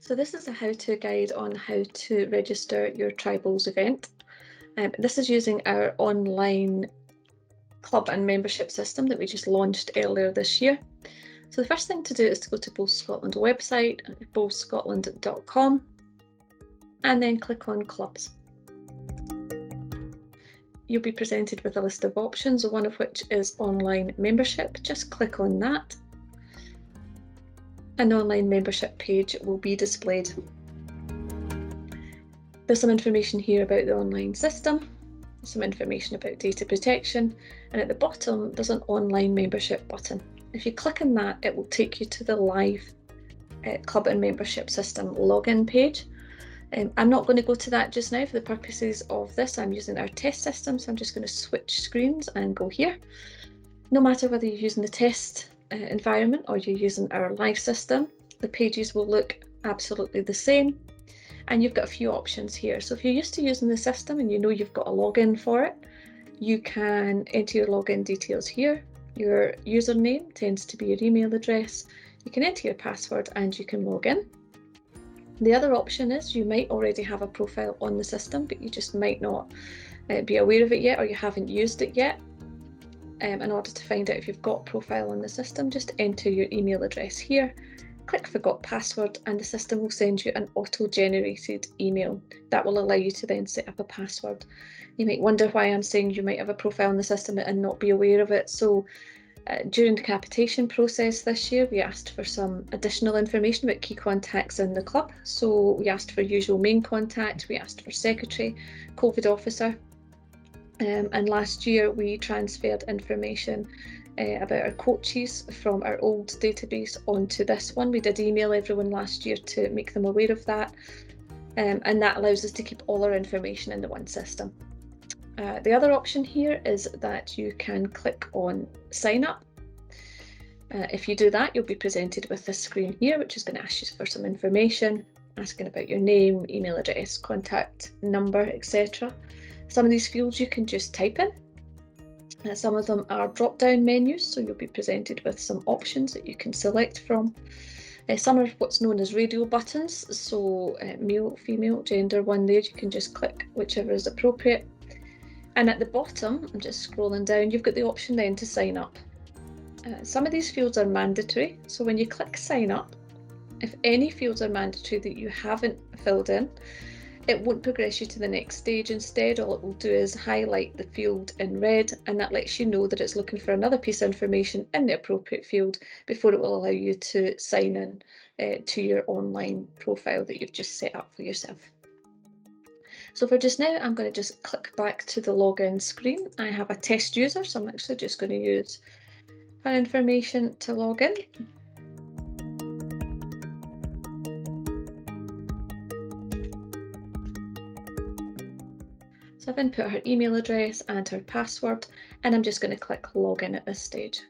So this is a how-to guide on how to register your Tribals event. This is using our online club and membership system that we just launched earlier this year. So the first thing to do is to go to Bowls Scotland website, bowlscotland.com, and then click on clubs. You'll be presented with a list of options, one of which is online membership. Just click on that. An online membership page will be displayed. There's some information here about the online system, some information about data protection, and at the bottom there's an online membership button. If you click on that, it will take you to the live club and membership system login page. I'm not going to go to that just now for the purposes of this. I'm using our test system, so I'm just going to switch screens and go here. No matter whether you're using the test environment or you're using our live system, the pages will look absolutely the same. And you've got a few options here. So if you're used to using the system and you know you've got a login for it, you can enter your login details here. Your username tends to be your email address. You can enter your password and you can log in. The other option is you might already have a profile on the system, but you just might not be aware of it yet, or you haven't used it yet. In order to find out if you've got a profile on the system, just enter your email address here, click Forgot Password, and the system will send you an auto-generated email that will allow you to then set up a password. You might wonder why I'm saying you might have a profile in the system and not be aware of it. So during the capitation process this year, we asked for some additional information about key contacts in the club. So we asked for usual main contact, we asked for secretary, COVID officer, and last year we transferred information about our coaches from our old database onto this one. We did email everyone last year to make them aware of that, and that allows us to keep all our information in the one system. The other option here is that you can click on sign up. If you do that, you'll be presented with this screen here, which is going to ask you for some information, asking about your name, email address, contact number, etc. Some of these fields you can just type in. Some of them are drop-down menus, so you'll be presented with some options that you can select from. Some are what's known as radio buttons, so male, female, gender, one there, you can just click whichever is appropriate. And at the bottom, I'm just scrolling down, you've got the option then to sign up. Some of these fields are mandatory, so when you click sign up, if any fields are mandatory that you haven't filled in, it won't progress you to the next stage. Instead, all it will do is highlight the field in red, and that lets you know that it's looking for another piece of information in the appropriate field before it will allow you to sign in to your online profile that you've just set up for yourself. So for just now, I'm going to just click back to the login screen. I have a test user, so I'm actually just going to use her information to log in. So I've input her email address and her password, and I'm just going to click login at this stage.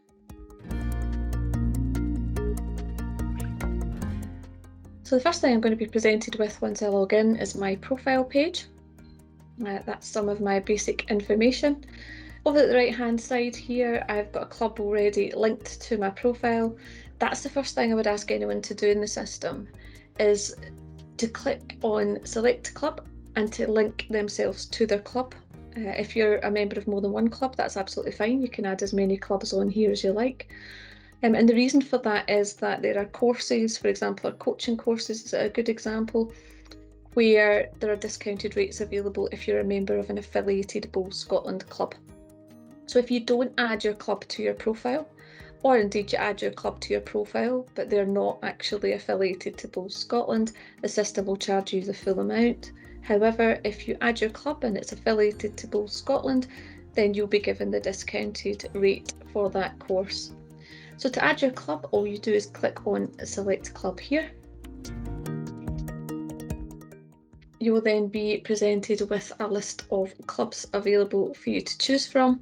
So the first thing I'm going to be presented with once I log in is my profile page. That's some of my basic information. Over at the right hand side here, I've got a club already linked to my profile. That's the first thing I would ask anyone to do in the system, is to click on select club and to link themselves to their club. If you're a member of more than one club, that's absolutely fine. You can add as many clubs on here as you like. And the reason for that is that there are courses, for example, our coaching courses is a good example, where there are discounted rates available if you're a member of an affiliated Bowls Scotland club. So if you don't add your club to your profile, or indeed you add your club to your profile, but they're not actually affiliated to Bowls Scotland, the system will charge you the full amount. However, if you add your club and it's affiliated to Bowls Scotland, then you'll be given the discounted rate for that course. So to add your club, all you do is click on Select Club here. You will then be presented with a list of clubs available for you to choose from.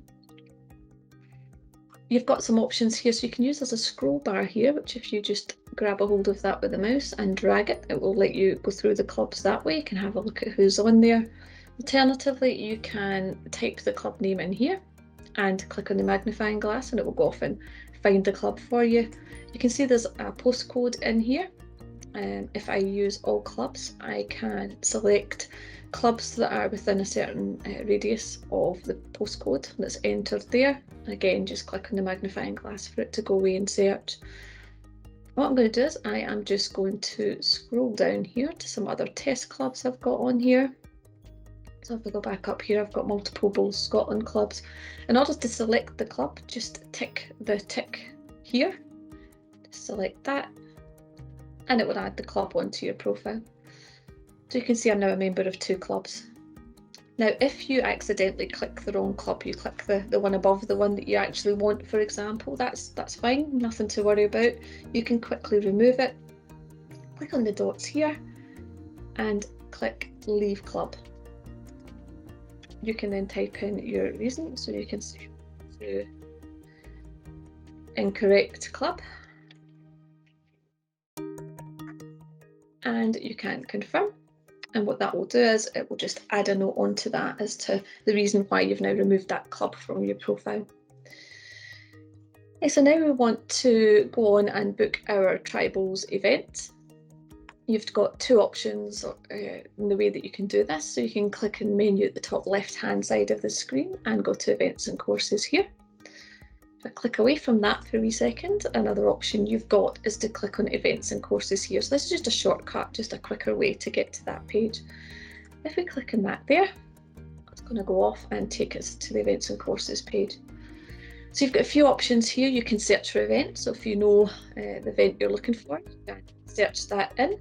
You've got some options here, so you can use as a scroll bar here, which if you just grab a hold of that with the mouse and drag it, it will let you go through the clubs that way. You can have a look at who's on there. Alternatively, you can type the club name in here and click on the magnifying glass and it will go off and find the club for you. You can see there's a postcode in here. If I use all clubs, I can select clubs that are within a certain radius of the postcode that's entered there. Again, just click on the magnifying glass for it to go away and search. What I'm going to do is I am just going to scroll down here to some other test clubs I've got on here. So if I go back up here, I've got multiple Bowls Scotland clubs. In order to select the club, just tick the tick here. Just select that, and it will add the club onto your profile. So you can see I'm now a member of 2 clubs. Now, if you accidentally click the wrong club, you click the one above, the one that you actually want, for example, that's fine, nothing to worry about. You can quickly remove it. Click on the dots here and click Leave Club. You can then type in your reason, so you can see incorrect club, and you can confirm. And what that will do is it will just add a note onto that as to the reason why you've now removed that club from your profile. Okay, so now we want to go on and book our Tribals event. You've got 2 options in the way that you can do this. So you can click in menu at the top left hand side of the screen and go to events and courses here. If I click away from that for a wee second, another option you've got is to click on events and courses here. So this is just a shortcut, just a quicker way to get to that page. If we click on that there, it's going to go off and take us to the events and courses page. So you've got a few options here. You can search for events. So if you know the event you're looking for, you can search that in.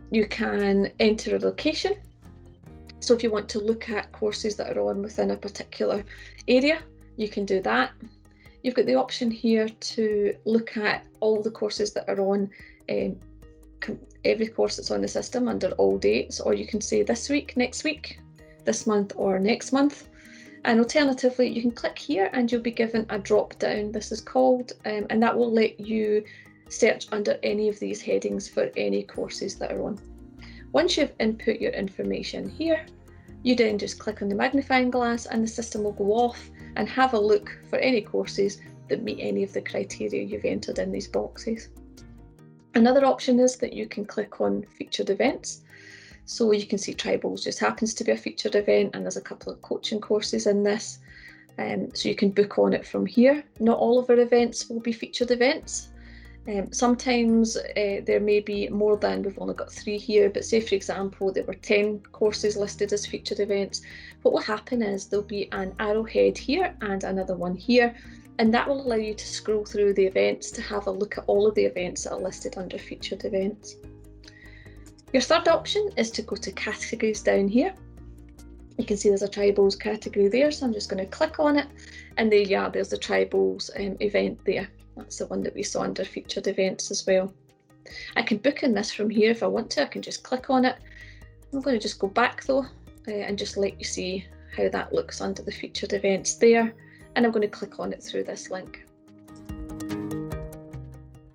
You can enter a location. So if you want to look at courses that are on within a particular area, you can do that. You've got the option here to look at all the courses that are on, every course that's on the system under all dates, or you can say this week, next week, this month or next month. And alternatively, you can click here and you'll be given a drop down, this is called, and that will let you search under any of these headings for any courses that are on. Once you've input your information here, you then just click on the magnifying glass and the system will go off and have a look for any courses that meet any of the criteria you've entered in these boxes. Another option is that you can click on featured events. So you can see Tribals just happens to be a featured event, and there's a couple of coaching courses in this. So you can book on it from here. Not all of our events will be featured events. Sometimes there may be more than, we've only got 3 here, but say for example there were 10 courses listed as featured events. What will happen is there'll be an arrowhead here and another one here, and that will allow you to scroll through the events to have a look at all of the events that are listed under featured events. Your third option is to go to categories down here. You can see there's a Tribals category there, so I'm just going to click on it, and there you are, there's the Tribals event there. That's the one that we saw under featured events as well. I can book in this from here if I want to. I can just click on it. I'm going to just go back though and just let you see how that looks under the featured events there. And I'm going to click on it through this link.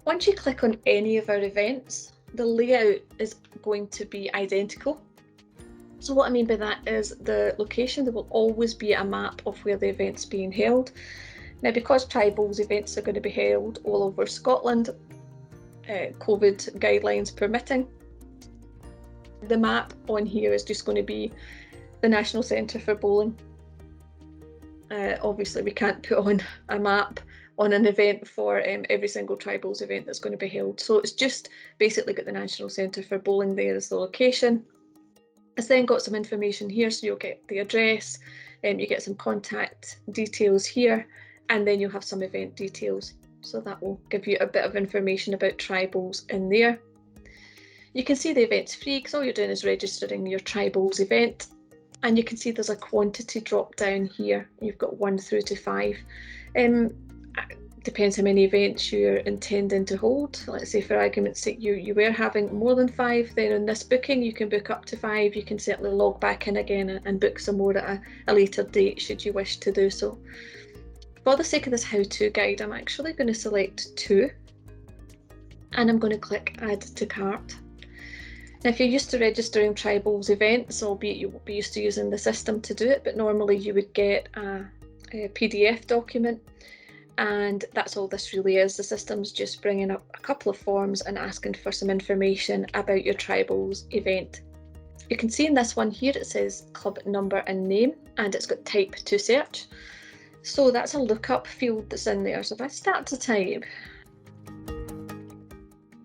Once you click on any of our events, the layout is going to be identical. So what I mean by that is the location, there will always be a map of where the event's being held. Now, because Tribals events are going to be held all over Scotland, COVID guidelines permitting, the map on here is just going to be the National Centre for Bowling. Obviously, we can't put on a map on an event for every single Tribals event that's going to be held. So it's just basically got the National Centre for Bowling there as the location. It's then got some information here, so you'll get the address, you get some contact details here, and then you'll have some event details. So that will give you a bit of information about Tribals in there. You can see the event's free because all you're doing is registering your Tribals event. And you can see there's a quantity drop down here. You've got 1 through to 5. Depends how many events you're intending to hold. Let's say for argument's sake you were having more than 5, then on this booking you can book up to 5. You can certainly log back in again and book some more at a later date should you wish to do so. For the sake of this how-to guide, I'm actually going to select 2 and I'm going to click Add to Cart. Now, if you're used to registering Tribals events, albeit you won't be used to using the system to do it, but normally you would get a PDF document And that's all this really is. The system's just bringing up a couple of forms and asking for some information about your tribal's event. You can see in this one here it says club number and name, and it's got type to search. So that's a lookup field that's in there. So if I start to type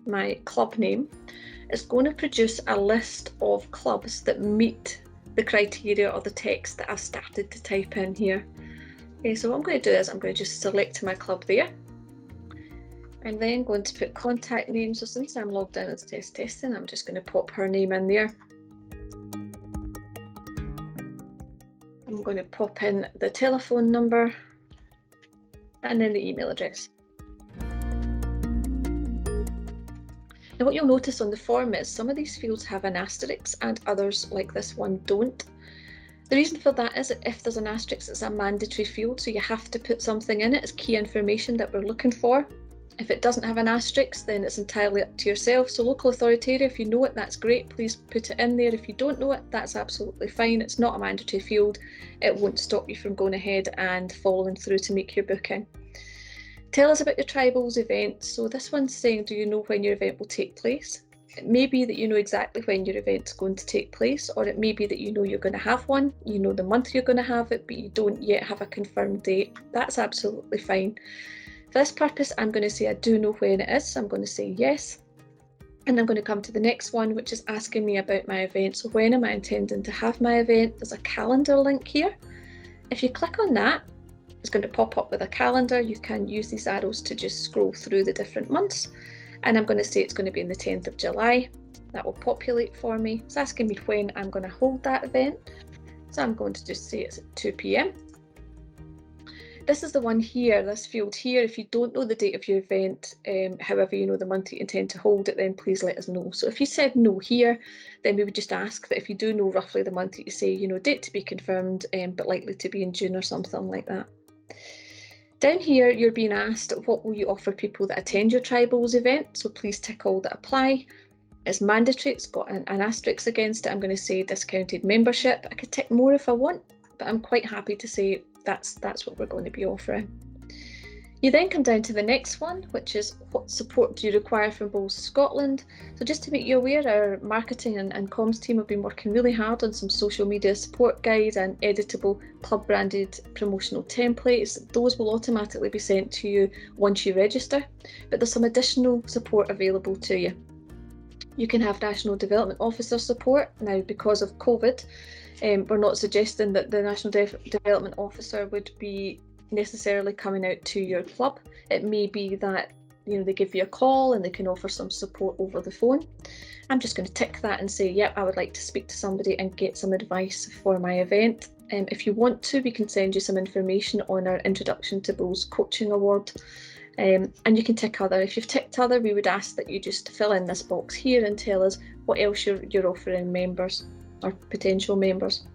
my club name, it's going to produce a list of clubs that meet the criteria or the text that I've started to type in here. Okay, so what I'm going to do is I'm going to just select my club there. I'm then going to put contact name. So since I'm logged in as testing, I'm just going to pop her name in there. I'm going to pop in the telephone number and then the email address. Now what you'll notice on the form is some of these fields have an asterisk and others, like this one, don't. The reason for that is that if there's an asterisk, it's a mandatory field, so you have to put something in it as key information that we're looking for. If it doesn't have an asterisk, then it's entirely up to yourself. So local authority area, if you know it, that's great, please put it in there. If you don't know it, that's absolutely fine. It's not a mandatory field. It won't stop you from going ahead and following through to make your booking. Tell us about your tribal's event. So this one's saying, do you know when your event will take place? It may be that you know exactly when your event's going to take place, or it may be that you know you're going to have one, you know the month you're going to have it, but you don't yet have a confirmed date. That's absolutely fine. For this purpose, I'm going to say I do know when it is, so I'm going to say yes. And I'm going to come to the next one, which is asking me about my event. So when am I intending to have my event? There's a calendar link here. If you click on that, it's going to pop up with a calendar. You can use these arrows to just scroll through the different months. And I'm going to say it's going to be on the 10th of July. That will populate for me. It's asking me when I'm going to hold that event. So I'm going to just say it's at 2 p.m. This is the one here, this field here. If you don't know the date of your event, however you know the month you intend to hold it, then please let us know. So if you said no here, then we would just ask that if you do know roughly the month that you say, date to be confirmed, but likely to be in June or something like that. Down here, you're being asked what will you offer people that attend your tribal's event. So please tick all that apply. It's mandatory, it's got an asterisk against it. I'm going to say discounted membership. I could tick more if I want, but I'm quite happy to say that's what we're going to be offering. You then come down to the next one, which is what support do you require from Bowls Scotland. So just to make you aware, our marketing and comms team have been working really hard on some social media support guides and editable club branded promotional templates. Those will automatically be sent to you once you register, but there's some additional support available to you. You can have National Development Officer support. Now, because of COVID, we're not suggesting that the National Development Officer would be necessarily coming out to your club. It may be that they give you a call and they can offer some support over the phone. I'm just going to tick that and say, yep, I would like to speak to somebody and get some advice for my event. If you want to, we can send you some information on our Introduction to Bowls Coaching Award. And you can tick other. If you've ticked other, we would ask that you just fill in this box here and tell us what else you're offering members or potential members.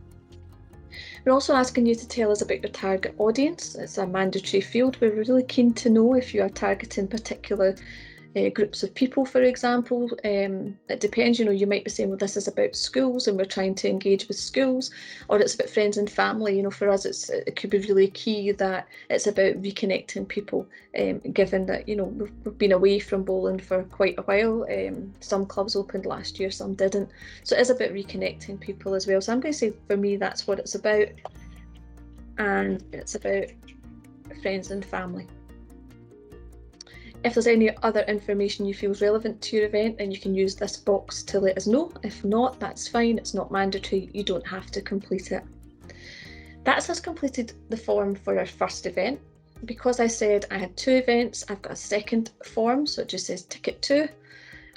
We're also asking you to tell us about your target audience. It's a mandatory field. We're really keen to know if you are targeting particular groups of people, for example. It depends, you might be saying, well, this is about schools and we're trying to engage with schools, or it's about friends and family. For us, it could be really key that it's about reconnecting people, given that, we've been away from bowling for quite a while. Some clubs opened last year, some didn't. So it is about reconnecting people as well. So I'm going to say, for me, that's what it's about. And it's about friends and family. If there's any other information you feel is relevant to your event, then you can use this box to let us know. If not, that's fine. It's not mandatory. You don't have to complete it. That's us completed the form for our first event. Because I said I had 2 events, I've got a second form, so it just says ticket 2.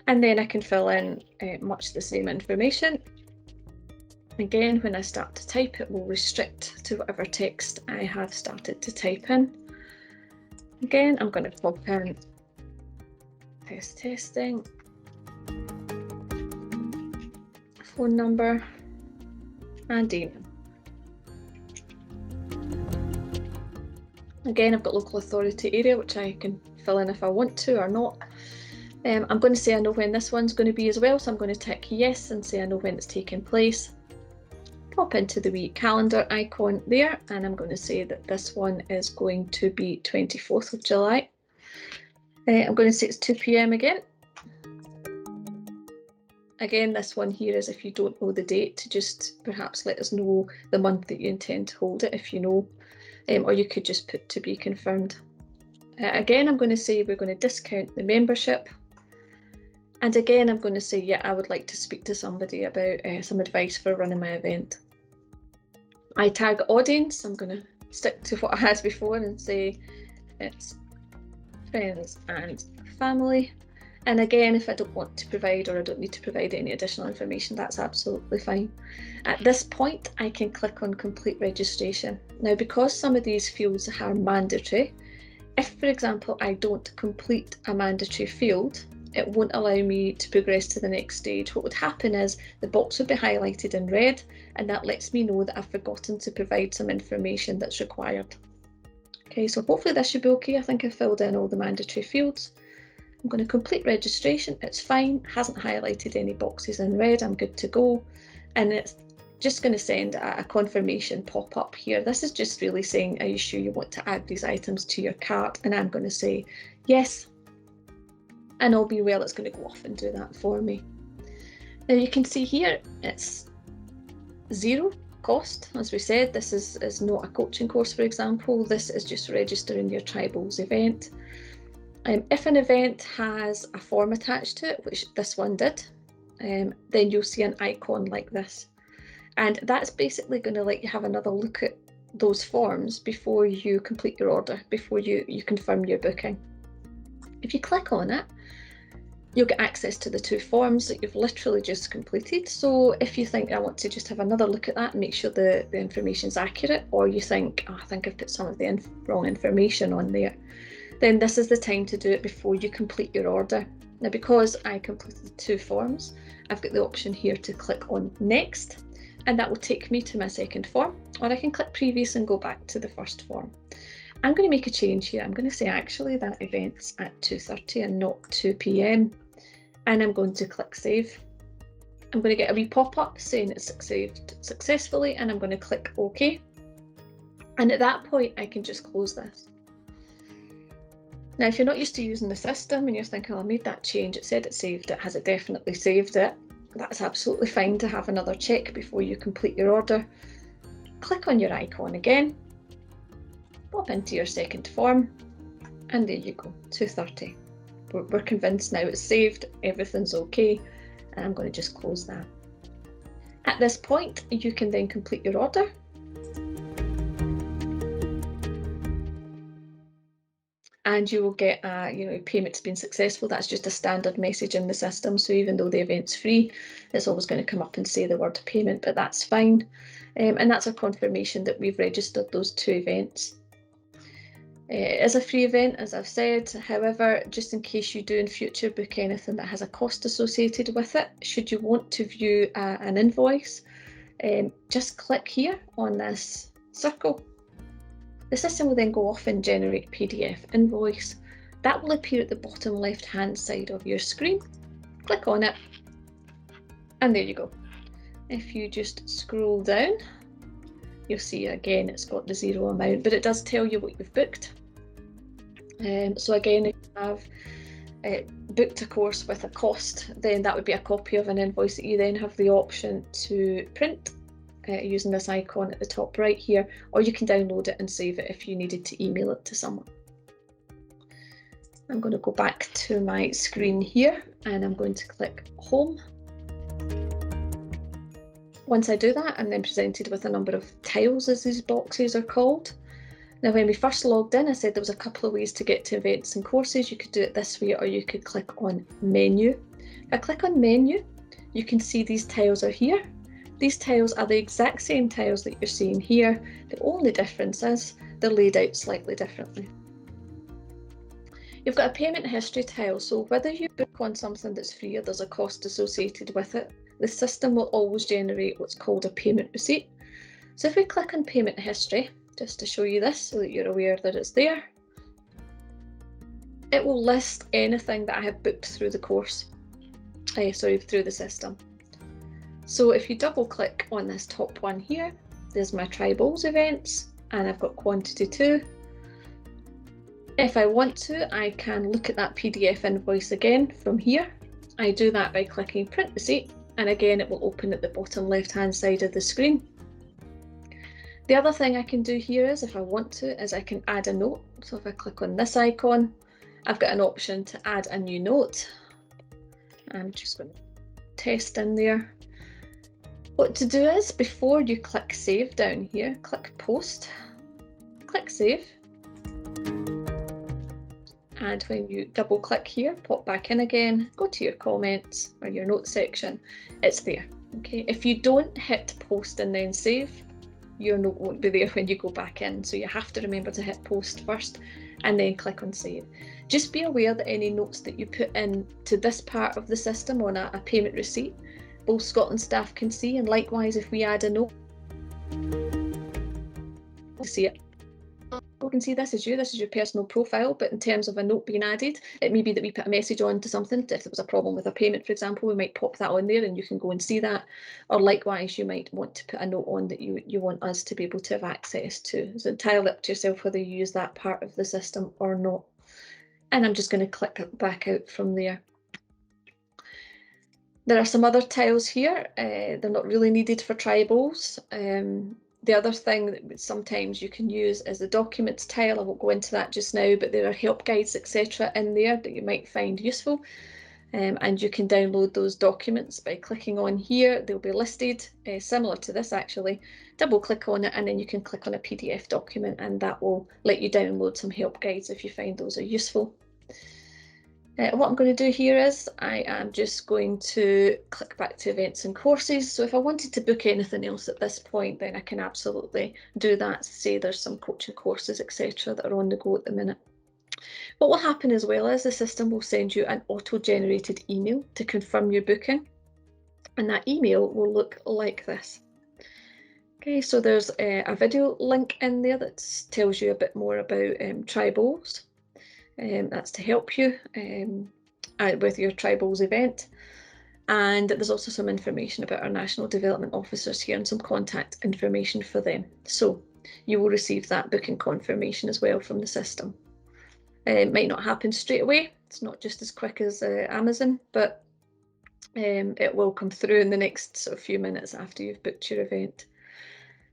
And then I can fill in much the same information. Again, when I start to type, it will restrict to whatever text I have started to type in. Again, I'm going to pop in testing, phone number and email. Again, I've got local authority area, which I can fill in if I want to or not. I'm going to say I know when this one's going to be as well, so I'm going to tick yes and say I know when it's taking place. pop into the wee calendar icon there, and I'm going to say that this one is going to be 24th of July. I'm going to say it's 2 p.m. again. Again, this one here is if you don't know the date, to just perhaps let us know the month that you intend to hold it if you know, or you could just put to be confirmed. Again, I'm going to say we're going to discount the membership. And again, I'm going to say, yeah, I would like to speak to somebody about some advice for running my event. I tag audience. I'm going to stick to what I had before and say it's friends and family. And again, if I don't want to provide or I don't need to provide any additional information, that's absolutely fine. At this point, I can click on complete registration. Now, because some of these fields are mandatory, if, for example, I don't complete a mandatory field, it won't allow me to progress to the next stage. What would happen is the box would be highlighted in red, and that lets me know that I've forgotten to provide some information that's required. Okay, so hopefully this should be okay. I think I've filled in all the mandatory fields. I'm going to complete registration. It's fine, hasn't highlighted any boxes in red. I'm good to go. And it's just going to send a confirmation pop up here. This is just really saying, are you sure you want to add these items to your cart? And I'm going to say yes. And all being well, it's going to go off and do that for me. Now you can see here, it's zero cost. As we said, this is not a coaching course, for example. This is just registering your tribal's event. If an event has a form attached to it, which this one did, then you'll see an icon like this. And that's basically going to let you have another look at those forms before you complete your order, before you confirm your booking. If you click on it, you'll get access to the two forms that you've literally just completed. So if you think I want to just have another look at that and make sure the information is accurate, or you think, oh, I think I've put some of the wrong information on there, then this is the time to do it before you complete your order. Now, because I completed the two forms, I've got the option here to click on next, and that will take me to my second form, or I can click previous and go back to the first form. I'm going to make a change here. I'm going to say actually that event's at 2:30 and not 2 p.m. and I'm going to click save. I'm going to get a wee pop-up saying it's saved successfully, and I'm going to click OK. And at that point, I can just close this. Now, if you're not used to using the system and you're thinking, oh, I made that change, it said it saved it, has it definitely saved it? That's absolutely fine to have another check before you complete your order. Click on your icon again, pop into your second form, and there you go, 2:30. We're convinced now it's saved, everything's okay, and I'm going to just close that. At this point, you can then complete your order. And you will get payment's been successful. That's just a standard message in the system. So even though the event's free, it's always going to come up and say the word payment, but that's fine. And that's a confirmation that we've registered those two events. It is a free event, as I've said. However, just in case you do in future book anything that has a cost associated with it, should you want to view an invoice, just click here on this circle. The system will then go off and generate a PDF invoice. That will appear at the bottom left-hand side of your screen. Click on it, and there you go. If you just scroll down, you'll see again it's got the zero amount, but it does tell you what you've booked. So again, if you have booked a course with a cost, then that would be a copy of an invoice that you then have the option to print using this icon at the top right here, or you can download it and save it if you needed to email it to someone. I'm going to go back to my screen here, and I'm going to click home. Once I do that, I'm then presented with a number of tiles, as these boxes are called. Now, when we first logged in, I said there was a couple of ways to get to events and courses. You could do it this way, or you could click on menu. If I click on menu, you can see these tiles are here. These tiles are the exact same tiles that you're seeing here. The only difference is they're laid out slightly differently. You've got a payment history tile, so whether you book on something that's free or there's a cost associated with it, the system will always generate what's called a payment receipt. So if we click on payment history, just to show you this so that you're aware that it's there, it will list anything that I have booked through the course, through the system. So if you double click on this top one here, there's my Tribals events, and I've got quantity 2. If I want to, I can look at that PDF invoice again from here. I do that by clicking print receipt, and again it will open at the bottom left hand side of the screen. The other thing I can do here is, if I want to, is I can add a note. So if I click on this icon, I've got an option to add a new note. I'm just going to test in there. What to do is, before you click save down here, click post, click save. And when you double click here, pop back in again, go to your comments or your notes section, it's there. Okay, if you don't hit post and then save, your note won't be there when you go back in. So you have to remember to hit post first and then click on save. Just be aware that any notes that you put in to this part of the system on a payment receipt, both Scotland staff can see, and likewise if we add a note, see it. You can see this is your personal profile, but in terms of a note being added, it may be that we put a message on to something. If there was a problem with a payment, for example, we might pop that on there and you can go and see that. Or likewise, you might want to put a note on that you want us to be able to have access to. It's entirely up to yourself whether you use that part of the system or not. And I'm just going to click back out from there. There are some other tiles here. They're not really needed for Tribals. The other thing that sometimes you can use is the documents tile. I won't go into that just now, but there are help guides, etc. in there that you might find useful. And you can download those documents by clicking on here. They'll be listed, similar to this actually. Double click on it and then you can click on a PDF document, and that will let you download some help guides if you find those are useful. What I'm going to do here is I am just going to click back to events and courses. So if I wanted to book anything else at this point, then I can absolutely do that. Say there's some coaching courses, etc. that are on the go at the minute. What will happen as well is the system will send you an auto-generated email to confirm your booking, and that email will look like this. Okay, so there's a video link in there that tells you a bit more about Tribals. That's to help you with your Tribals event. And there's also some information about our National Development Officers here and some contact information for them. So you will receive that booking confirmation as well from the system. It might not happen straight away. It's not just as quick as Amazon, but it will come through in the next sort of few minutes after you've booked your event.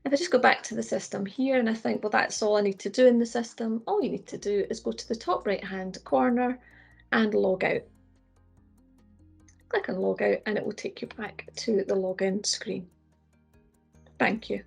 If I just go back to the system here and I think, well, that's all I need to do in the system, all you need to do is go to the top right-hand corner and log out. Click on log out and it will take you back to the login screen. Thank you.